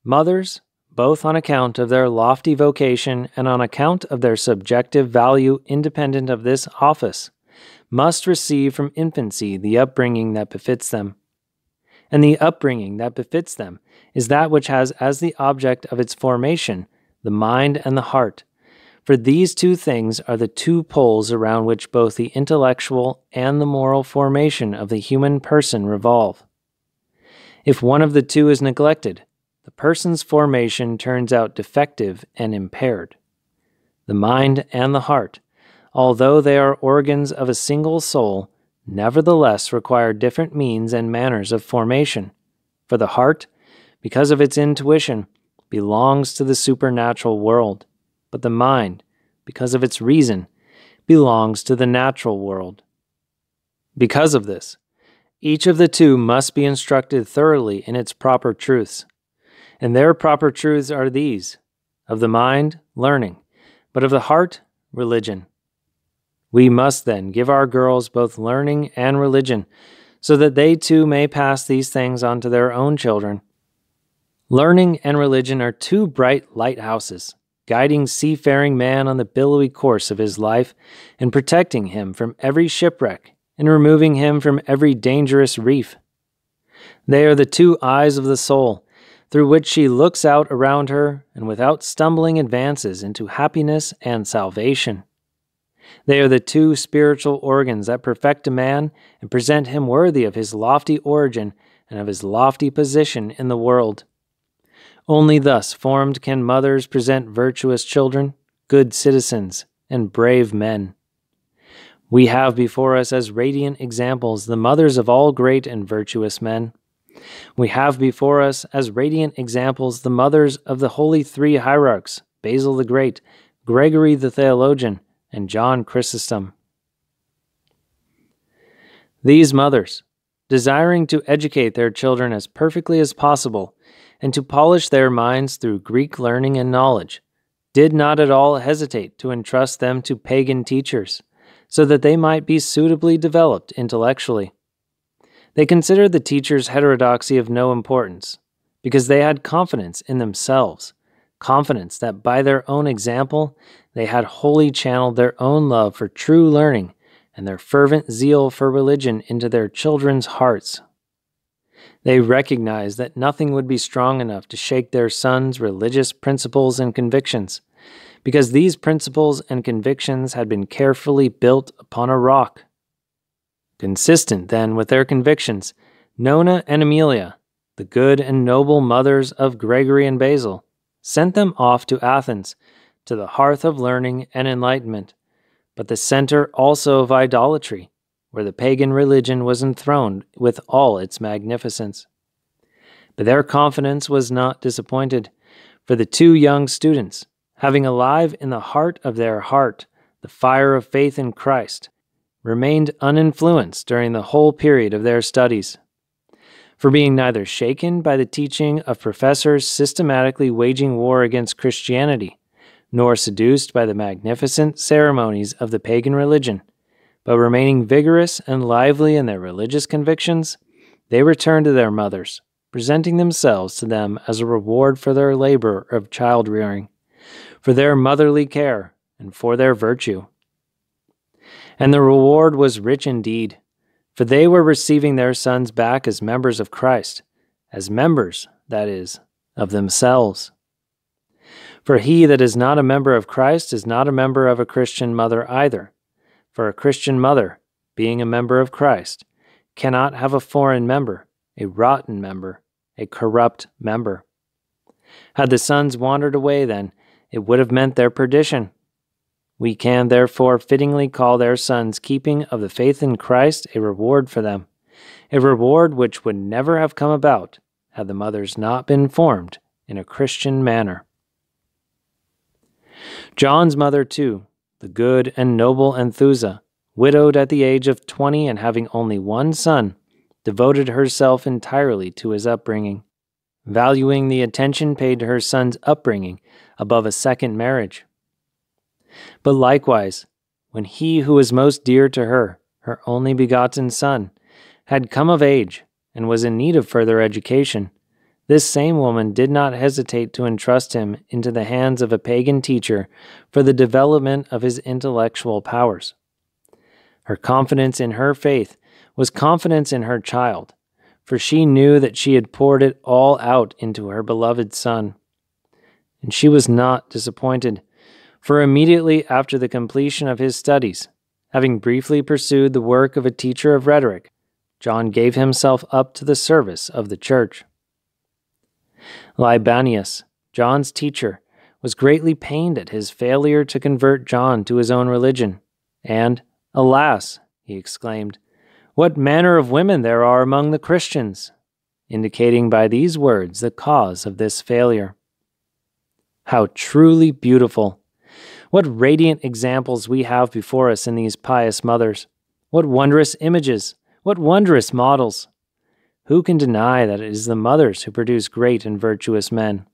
Mothers, both on account of their lofty vocation and on account of their subjective value independent of this office, must receive from infancy the upbringing that befits them. And the upbringing that befits them is that which has as the object of its formation the mind and the heart, for these two things are the two poles around which both the intellectual and the moral formation of the human person revolve. If one of the two is neglected, the person's formation turns out defective and impaired. The mind and the heart, although they are organs of a single soul, nevertheless require different means and manners of formation. For the heart, because of its intuition, belongs to the supernatural world, but the mind, because of its reason, belongs to the natural world. Because of this, each of the two must be instructed thoroughly in its proper truths. And their proper truths are these: of the mind, learning, but of the heart, religion. We must then give our girls both learning and religion, so that they too may pass these things on to their own children. Learning and religion are two bright lighthouses, guiding seafaring man on the billowy course of his life, and protecting him from every shipwreck, and removing him from every dangerous reef. They are the two eyes of the soul, through which she looks out around her and without stumbling advances into happiness and salvation. They are the two spiritual organs that perfect a man and present him worthy of his lofty origin and of his lofty position in the world. Only thus formed can mothers present virtuous children, good citizens, and brave men. We have before us as radiant examples the mothers of all great and virtuous men. We have before us as radiant examples the mothers of the holy three hierarchs, Basil the Great, Gregory the Theologian, and John Chrysostom. These mothers, desiring to educate their children as perfectly as possible, and to polish their minds through Greek learning and knowledge, did not at all hesitate to entrust them to pagan teachers, so that they might be suitably developed intellectually. They considered the teachers' heterodoxy of no importance, because they had confidence in themselves, confidence that by their own example they had wholly channeled their own love for true learning and their fervent zeal for religion into their children's hearts. They recognized that nothing would be strong enough to shake their sons' religious principles and convictions, because these principles and convictions had been carefully built upon a rock. Consistent, then, with their convictions, Nonna and Emmelia, the good and noble mothers of Gregory and Basil, sent them off to Athens, to the hearth of learning and enlightenment, but the center also of idolatry, where the pagan religion was enthroned with all its magnificence. But their confidence was not disappointed, for the two young students, having alive in the heart of their heart the fire of faith in Christ, remained uninfluenced during the whole period of their studies. For being neither shaken by the teaching of professors systematically waging war against Christianity, nor seduced by the magnificent ceremonies of the pagan religion, but remaining vigorous and lively in their religious convictions, they returned to their mothers, presenting themselves to them as a reward for their labor of child-rearing, for their motherly care, and for their virtue. And the reward was rich indeed, for they were receiving their sons back as members of Christ, as members, that is, of themselves. For he that is not a member of Christ is not a member of a Christian mother either, for a Christian mother, being a member of Christ, cannot have a foreign member, a rotten member, a corrupt member. Had the sons wandered away then, it would have meant their perdition. We can therefore fittingly call their sons' keeping of the faith in Christ a reward for them, a reward which would never have come about had the mothers not been formed in a Christian manner. John's mother, too, the good and noble Anthousa, widowed at the age of 20 and having only one son, devoted herself entirely to his upbringing, valuing the attention paid to her son's upbringing above a second marriage. But likewise, when he who was most dear to her, her only begotten son, had come of age and was in need of further education, this same woman did not hesitate to entrust him into the hands of a pagan teacher for the development of his intellectual powers. Her confidence in her faith was confidence in her child, for she knew that she had poured it all out into her beloved son. And she was not disappointed, for immediately after the completion of his studies, having briefly pursued the work of a teacher of rhetoric, John gave himself up to the service of the church. Libanius, John's teacher, was greatly pained at his failure to convert John to his own religion, and, "Alas," he exclaimed, "what manner of women there are among the Christians," indicating by these words the cause of this failure. How truly beautiful! What radiant examples we have before us in these pious mothers! What wondrous images! What wondrous models! Who can deny that it is the mothers who produce great and virtuous men?